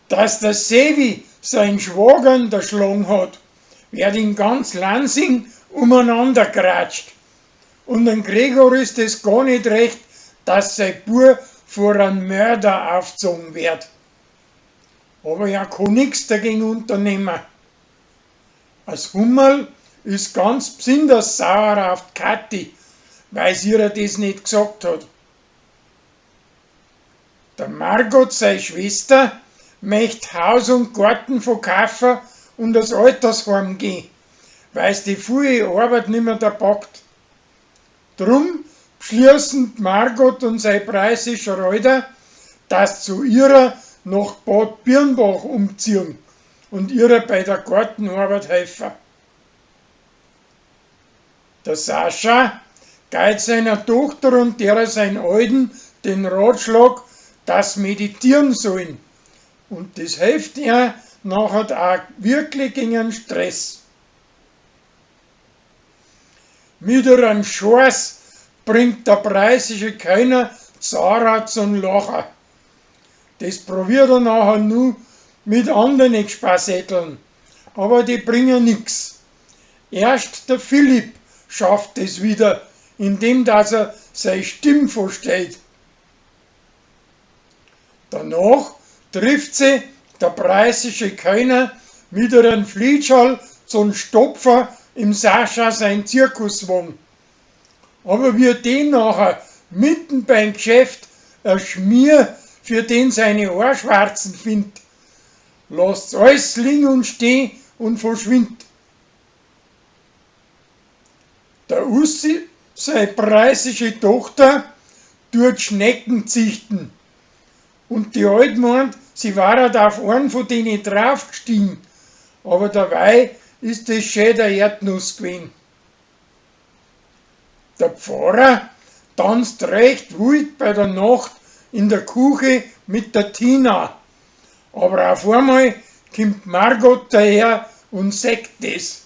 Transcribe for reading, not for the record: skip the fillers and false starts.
Dass der Sevi seinen Schwager erschlagen hat, wird in ganz Lansing umeinander geratscht. Und dem Gregor ist es gar nicht recht, dass sein Bub vor einem Mörder aufgezogen wird. Aber er kann nichts dagegen unternehmen. Als Hummerl ist ganz besonders sauer auf die Kathi, weil sie ihr das nicht gesagt hat. Der Margot, seine Schwester, möchte Haus und Garten verkaufen und das Altersheim gehen, weil es die viele Arbeit nicht mehr packt. Drum beschließen Margot und sein preußischer Reuter, dass zu ihrer nach Bad Birnbach umziehen und ihrer bei der Gartenarbeit helfen. Der Sascha gibt seiner Tochter und derer seinen Alten den Ratschlag, dass sie meditieren sollen. Und das hilft ihr nachher auch wirklich gegen den Stress. Mit einem Scheiß bringt der preußische Kellner Zara zum Lachen. Das probiert er nachher nur mit anderen Spassetteln, aber die bringen nichts. Erst der Philipp schafft es wieder, indem dass er seine Stimme verstellt. Danach trifft sie der preußische Kellner mit einem Flietschall zum Stopfer im Sascha sein Zirkuswagen. Aber wie den nachher mitten beim Geschäft ein Schmier für den seine Haarschwarzen findet, lässt alles liegen und stehen und verschwindet. Der Ussi, seine preußische Tochter, tut Schnecken züchten. Und die Alte meint, sie war halt auf einen von denen draufgestiegen, aber dabei ist es schön der Erdnuss gewesen. Der Pfarrer tanzt recht wild bei der Nacht in der Küche mit der Tina, aber auf einmal kommt Margot daher und sagt es.